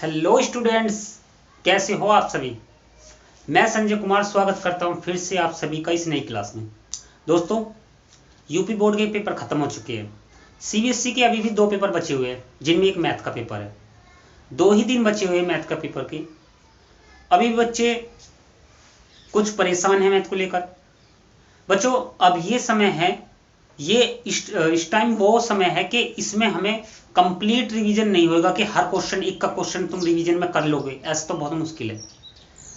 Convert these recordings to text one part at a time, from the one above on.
Hello students, कैसे हो आप सभी। मैं संजय कुमार स्वागत करता हूं फिर से आप सभी का इस नई क्लास में। दोस्तों, यूपी बोर्ड के पेपर खत्म हो चुके हैं। सीबीएसई के अभी भी 2 पेपर बचे हुए हैं, जिनमें एक मैथ का पेपर है। 2 ही दिन बचे हुए हैं मैथ का पेपर के। अभी भी बच्चे कुछ परेशान हैं मैथ को लेकर। बच्चों, अब ये समय है, ये इस टाइम वो समय है कि इसमें हमें कंप्लीट रिवीजन नहीं होगा कि हर क्वेश्चन एक का क्वेश्चन तुम रिवीजन में कर लोगे, ऐसा तो बहुत मुश्किल है।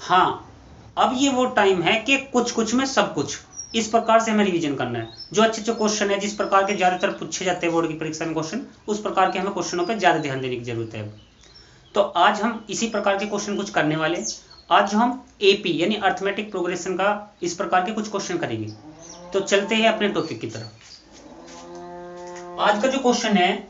हाँ, अब ये वो टाइम है कि कुछ कुछ में सब कुछ, इस प्रकार से हमें रिवीजन करना है। जो अच्छे अच्छे क्वेश्चन है, जिस प्रकार के ज्यादातर पूछे जाते हैं बोर्ड की परीक्षा में क्वेश्चन, उस प्रकार के हमें क्वेश्चनों पर ज्यादा ध्यान देने की जरूरत है। तो आज हम इसी प्रकार के क्वेश्चन कुछ करने वाले। आज हम एपी यानी अर्थमेटिक प्रोग्रेशन का इस प्रकार के कुछ क्वेश्चन करेंगे। तो चलते हैं अपने टॉपिक की तरफ। आज का जो क्वेश्चन है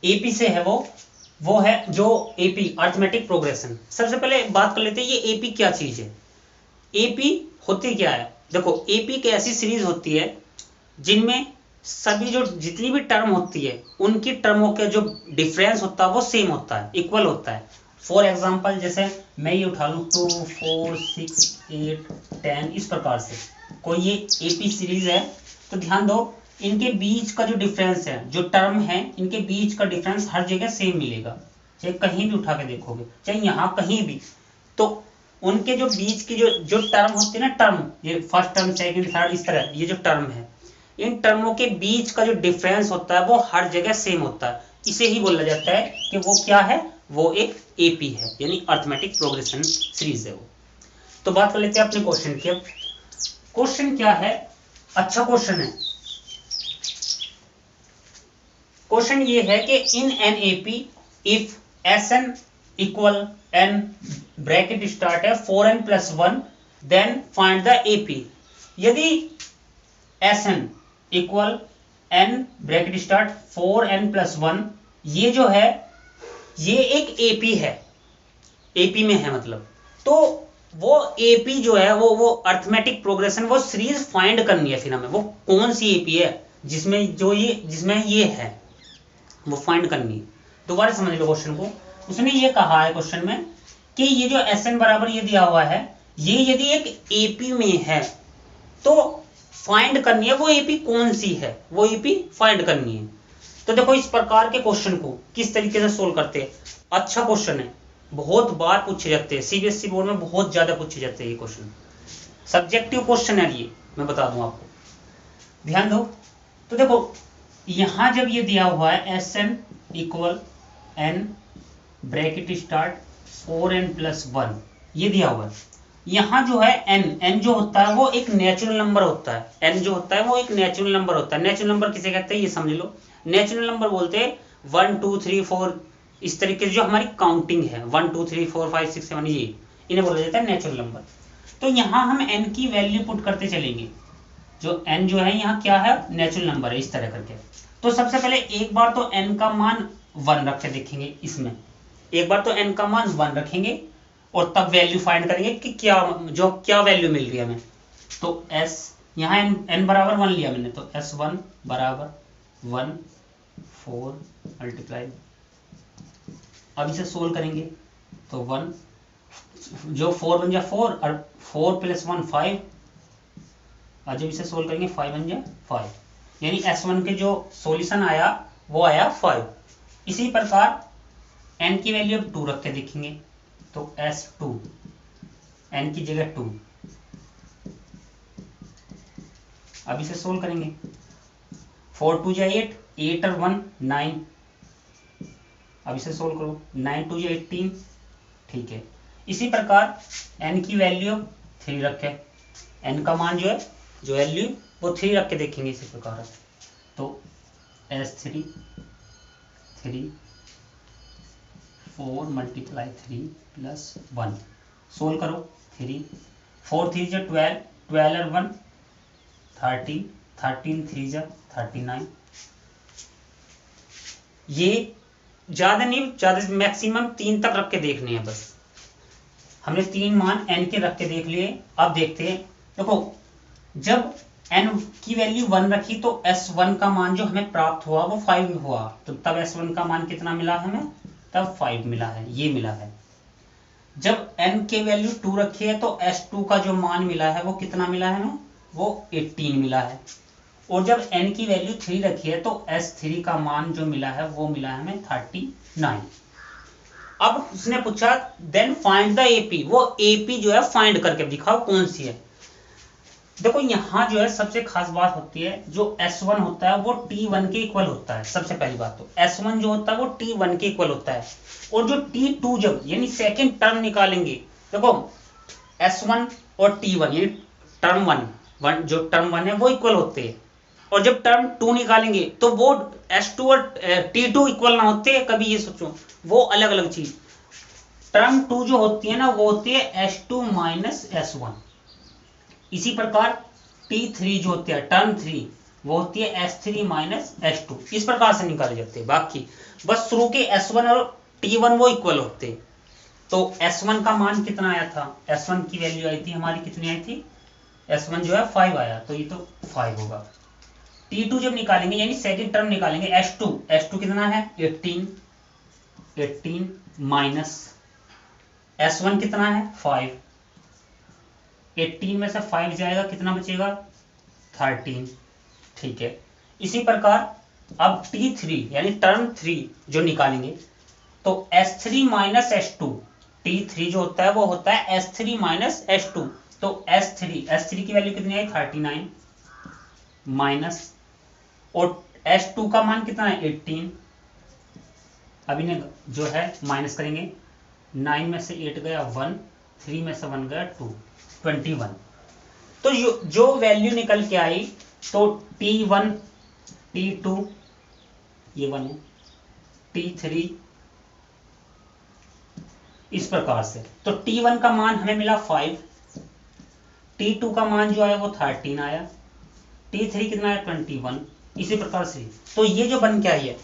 एपी से है, वो है जो एपी अर्थमेटिक प्रोग्रेशन। सबसे पहले बात कर लेते हैं ये एपी क्या चीज है। एपी होती क्या है। देखो, एपी एक ऐसी सीरीज होती है जिनमें सभी जो जितनी भी टर्म होती है उनकी टर्मों के जो डिफरेंस होता है वो सेम होता है, इक्वल होता है। फॉर एग्जाम्पल, जैसे मैं ये उठा लूँ 2, 4, 6, 8, 10, इस प्रकार से कोई ये एपी सीरीज है, तो ध्यान दो इनके बीच का जो डिफरेंस है, जो टर्म है, इनके बीच का डिफरेंस हर जगह सेम मिलेगा। चाहे कहीं भी उठा के देखोगे, चाहे यहाँ कहीं भी, तो उनके जो बीच की जो टर्म होती है ना, टर्म, ये फर्स्ट टर्म, सेकंड, थर्ड, इस तरह ये जो टर्म है, इन टर्मों के बीच का जो डिफरेंस होता है वो हर जगह सेम होता है। इसे ही बोला जाता है कि वो क्या है, वो एक एपी है, यानी अर्थमेटिक प्रोग्रेशन सीरीज है वो। तो बात कर लेते हैं अपने क्वेश्चन की। अब क्वेश्चन क्या है, अच्छा क्वेश्चन है। क्वेश्चन ये है कि in an AP if S N equal N bracket start है 4n+1 then find the AP. यदि S N equal N bracket start 4n+1, ये जो है ये एक एपी है, एपी में है मतलब, तो वो एपी जो है वो अर्थमेटिक प्रोग्रेशन, वो सीरीज फाइंड करनी है। फिर हमें वो कौन सी एपी है जिसमें ये है, वो फाइंड करनी है। दोबारा समझ लो क्वेश्चन को। उसने ये कहा है क्वेश्चन में कि ये जो एस एन बराबर ये दिया हुआ है, ये यदि एक एपी में है तो फाइंड करनी है वो एपी कौन सी है, वो एपी फाइंड करनी है। तो देखो, इस प्रकार के क्वेश्चन को किस तरीके से सोल्व करते हैं। अच्छा क्वेश्चन है, बहुत बार पूछे जाते हैं, सीबीएसई बोर्ड में बहुत ज्यादा पूछे जाते हैं ये क्वेश्चन। सब्जेक्टिव क्वेश्चन है ये, मैं बता दूं आपको, ध्यान दो। तो देखो, यहां जब ये दिया हुआ है S N equal N bracket start 4n+1, ये दिया हुआ है। यहां जो है एन जो होता है वो एक नेचुरल नंबर होता है। एन जो होता है वो एक नेचुरल नंबर होता है। नेचुरल नंबर किसे कहते हैं ये समझ लो। नेचुरल नंबर बोलते हैं 1, 2, 3, 4, इस तरीके से जो हमारी काउंटिंग है 1, 2, 3, 4, 5, 6, 7, ये इन्हें बोला जाता है नेचुरल नंबर। तो यहाँ हम एन की वैल्यू पुट करते चलेंगे। जो एन जो है यहाँ क्या है, नेचुरल नंबर है, इस तरह करके। तो सबसे पहले एक बार तो एन का मान 1 रख के देखेंगे। इसमें एक बार तो एन का मान 1 रखेंगे और तब वैल्यू फाइंड करेंगे कि क्या वैल्यू मिल रही है हमें। तो एस, यहाँ एन बराबर 1 लिया मैंने, तो S1 बराबर 1, 4 मल्टीप्लाई, अब इसे सोल्व करेंगे तो 1, जो 4 बन जाए 4 और 4 + 1 5, और जब इसे सोल्व करेंगे 5 बन जाए 5, यानी S1 के जो सॉल्यूशन आया वो आया 5। इसी प्रकार n की वैल्यू अब 2 रख के देखेंगे, तो S2, n की जगह 2, अब इसे सोल्व करेंगे 4 2 जा 8, 8 और 1 9, अब इसे सोल्व करो 9 2 जा 18, ठीक है। इसी प्रकार n की वैल्यू 3 रखे, n का मान जो है, जो वैल्यू वो 3 रख के देखेंगे इसी प्रकार। तो S3 3 4 मल्टीप्लाई 3 + 1, सोल्व करो 3, 4 3 जा 12, 12 और 1 13, 13 3 जा 39। ये ज्यादा नहीं, ज्यादा मैक्सिमम 3 तक रख के देखने हैं बस। हमने 3 मान n के रख के देख लिए। अब देखते हैं, देखो जब n की वैल्यू 1 रखी तो S1 का मान जो हमें प्राप्त हुआ वो 5 हुआ, तो तब S1 का मान कितना मिला हमें, तब 5 मिला है, ये मिला है। जब n के वैल्यू 2 रखी है तो S2 का जो मान मिला है वो कितना मिला है हमें, वो 18 मिला है। और जब n की वैल्यू 3 रखी है तो S3 का मान जो मिला है वो मिला है हमें 39। अब उसने पूछा देन फाइंड द एपी, वो एपी जो है फाइंड करके दिखाओ कौन सी है। देखो यहाँ जो है सबसे खास बात होती है, जो S1 होता है वो T1 के इक्वल होता है। सबसे पहली बात तो S1 जो होता है वो T1 के इक्वल होता है, और जो T2 जब यानी सेकंड टर्म निकालेंगे, देखो S1 और T1 यानी टर्म वन जो टर्म वन है वो इक्वल होते हैं, और जब टर्म 2 निकालेंगे तो वो S2 और T2 इक्वल ना होते, कभी ये सोचो, वो अलग अलग चीज। टर्म 2 जो होती है ना वो होती है S2 माइनस S1। इसी प्रकार T3 जो होती है टर्म 3 वो होती है S3 माइनस S2। इस प्रकार से निकाले जाते हैं। बाकी बस शुरू के S1 और T1 वो इक्वल होते हैं। तो S1 का मान कितना आया था, S1 की वैल्यू आई थी हमारी, कितनी आई थी, S1 जो है 5 आया, तो ये तो 5 होगा। T2 जब निकालेंगे यानी सेकंड टर्म निकालेंगे, S2 कितना है 18 माइनस S1 कितना है 5, 18 में से 5 जाएगा कितना बचेगा 13। ठीक है। इसी प्रकार अब T3 यानी टर्म 3 जो निकालेंगे तो S3 माइनस S2, T3 जो होता है वो होता है S3 माइनस S2। तो S3 की वैल्यू कितनी आई 39 माइनस, और S2 का मान कितना है 18। अब इन्हें जो है माइनस करेंगे, 9 में से 8 गया 1, 3 में से 1 गया 2, 21। तो जो वैल्यू निकल के आई तो T1 T2 ये 1 है, T3 इस प्रकार से। तो T1 का मान हमें मिला 5, T2 का मान जो आया वो 13 आया, T3 कितना है 21। इसी प्रकार से तो ये जो बन के आई है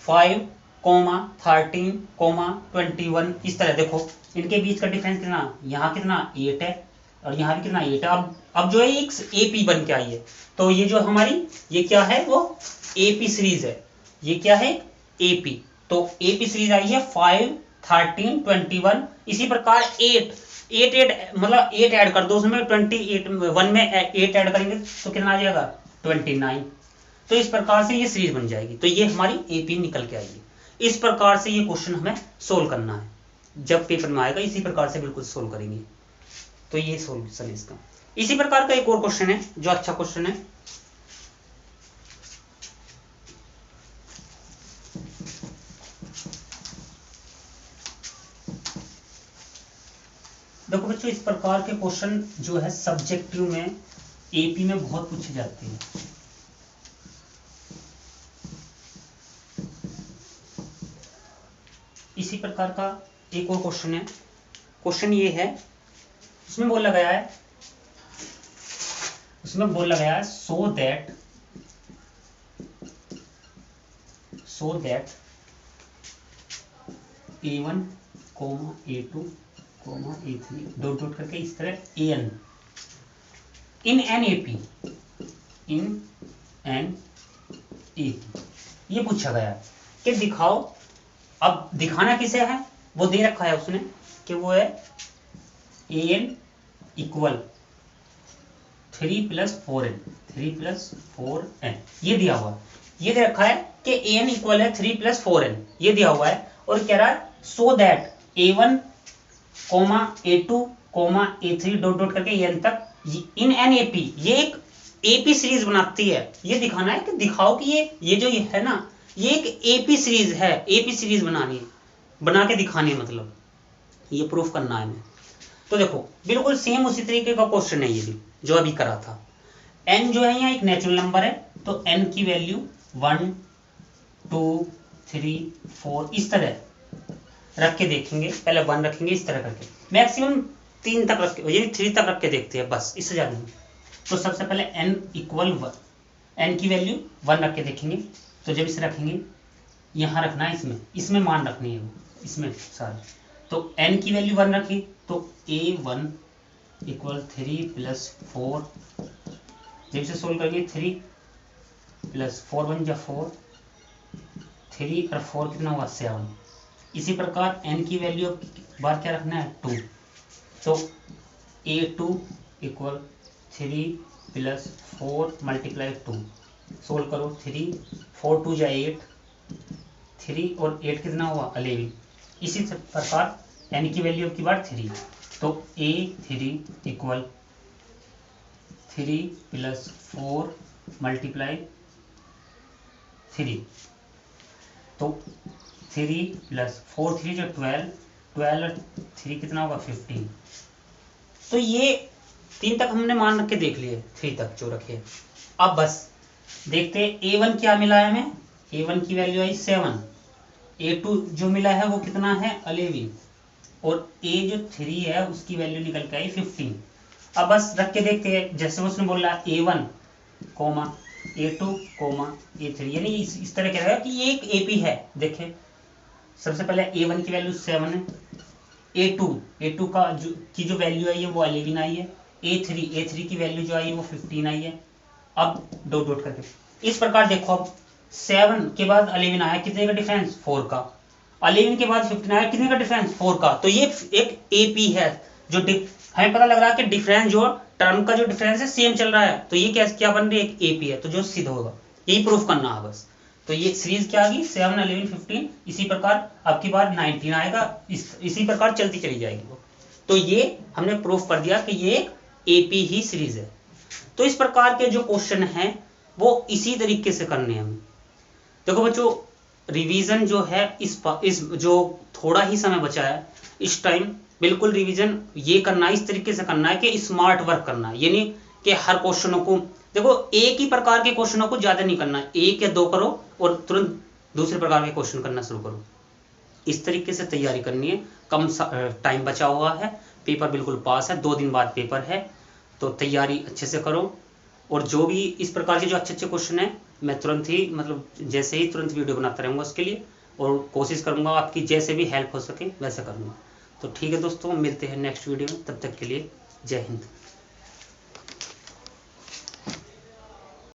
5 कोमा 13 कोमा 21, इस तरह देखो इनके बीच का डिफरेंस कितना, यहाँ कितना 8 है और यहाँ भी कितना 8 है। अब जो है एक एपी बन के आई है। तो ये जो हमारी ये क्या है वो एपी सीरीज है, ये क्या है एपी। तो एपी सीरीज आई है 5 13 21। इसी प्रकार 8 मतलब 8 ऐड कर दो उसमें, 28 1 में 8 ऐड करेंगे तो कितना आ जाएगा 29। तो इस प्रकार से ये सीरीज बन जाएगी। तो ये हमारी एपी निकल के आएगी। इस प्रकार से ये क्वेश्चन हमें सोल्व करना है, जब पेपर में आएगा इसी प्रकार से बिल्कुल सोल्व करेंगे। तो ये सोल्यूशन है इसका। इसी प्रकार का एक और क्वेश्चन है जो अच्छा क्वेश्चन है, देखो बच्चों इस प्रकार के क्वेश्चन जो है सब्जेक्टिव में एपी में बहुत पूछे जाते हैं। इसी प्रकार का एक और क्वेश्चन है। क्वेश्चन ये है, उसमें बोला गया है so that A1 A2 A3 dot dot करके इस तरह AN इन एन AP ये पूछा गया कि दिखाओ। अब दिखाना किसे है, वो दे रखा है उसने कि वो है AN इक्वल 3 + 4n ये दिया हुआ है। ये दे रखा है कि AN इक्वल है 3 + 4n, ये दिया हुआ है। और कह रहा है so that A1 A2 A3 dot dot करके एन तक इन एन AP ये एक AP सीरीज बनाती है। ये दिखाना है कि दिखाओ कि ये जो ये है ना ये एक AP सीरीज है, AP सीरीज बनानी है, बना के दिखानी है, मतलब ये प्रूफ करना है हमें। तो देखो बिल्कुल सेम उसी तरीके का क्वेश्चन है ये भी जो अभी करा था। n जो है यहाँ एक नेचुरल नंबर है, तो n की वैल्यू 1 2 3 4 इस तरह रख के देखेंगे। पहले 1 रखेंगे इस तरह करके, मैक्सिमम 3 तक रख के यानी 3 तक रख के देखते हैं, बस इससे ज्यादा नहीं। तो सबसे पहले n इक्वल 1, n की वैल्यू 1 रख के देखेंगे। तो जब इसे रखेंगे यहाँ रखना है, इसमें मान रखनी है इसमें सारे। तो n की वैल्यू 1 रखी तो A1 इक्वल 3 + 4, जब इसे सोल्व करेंगे 3 + 4 = 4, 3 और 4 कितना हुआ 7। इसी प्रकार n की वैल्यू बार क्या रखना है 2। तो a2 equal 3 plus 4 multiply 2। Solve करो 3 4 2 जा 8, 3 और 8 कितना हुआ 11। इसी प्रकार n की वैल्यू की बार 3। तो a3 इक्वल 3 प्लस 4 मल्टीप्लाई 3। तो 3 प्लस 4 3 जो 12, 12 और 3 कितना होगा 15। तो ये 3 तक हमने मान रख के देख लिए, 3 तक जो रखे। अब बस देखते हैं a1 क्या मिला है हमें। a1 की वैल्यू आई 7, a2 जो मिला है वो कितना है 11 और a जो 3 है उसकी वैल्यू निकल के आई 15। अब बस रख के देखते हैं, जैसे उसने बोला a1 coma a2 coma a3, यानी इस तरह कह रहा है कि ये एक AP है। देखें सबसे पहले a1 की वैल्यू 7 है, a2 का जो वैल्यू आई है वो 11 आई है, a3 की वैल्यू जो आई है वो 15 आई है। अब डॉट डॉट करके इस प्रकार देखो, अब 7 के बाद 11 आया, कितने का डिफरेंस 4 का। 11 के बाद 15 आया, कितने का डिफरेंस 4 का। तो ये एक AP है जो हमें पता लग रहा है कि डिफरेंस जो टर्म का जो डिफरेंस है सेम चल रहा है। तो ये क्या बन रही है एक AP है, तो जो सिद्ध होगा यही प्रूफ करना है बस। तो ये सीरीज क्या आ गई 7 11 15। इसी प्रकार अब की बार 19 आएगा, इसी प्रकार चलती चली जाएगी वो। तो ये हमने प्रूफ कर दिया कि ये AP ही सीरीज है। तो इस प्रकार के जो क्वेश्चन हैं वो इसी तरीके से करने हैं हमें। देखो बच्चों रिवीजन जो है इस जो थोड़ा ही समय बचा है इस टाइम बिल्कुल रिवीजन ये करना है, इस तरीके से करना है कि स्मार्ट वर्क करना है। यानी कि हर क्वेश्चनों को देखो एक ही प्रकार के क्वेश्चनों को ज्यादा नहीं करना है, 1 या 2 करो और तुरंत दूसरे प्रकार के क्वेश्चन करना शुरू करो। इस तरीके से तैयारी करनी है, कम टाइम बचा हुआ है, पेपर बिल्कुल पास है, 2 दिन बाद पेपर है। तो तैयारी अच्छे से करो और जो भी इस प्रकार के जो अच्छे अच्छे क्वेश्चन हैं मैं तुरंत ही जैसे ही तुरंत वीडियो बनाता रहूँगा उसके लिए, और कोशिश करूँगा आपकी जैसे भी हेल्प हो सके वैसा करूँगा। तो ठीक है दोस्तों, मिलते हैं नेक्स्ट वीडियो में, तब तक के लिए जय हिंद।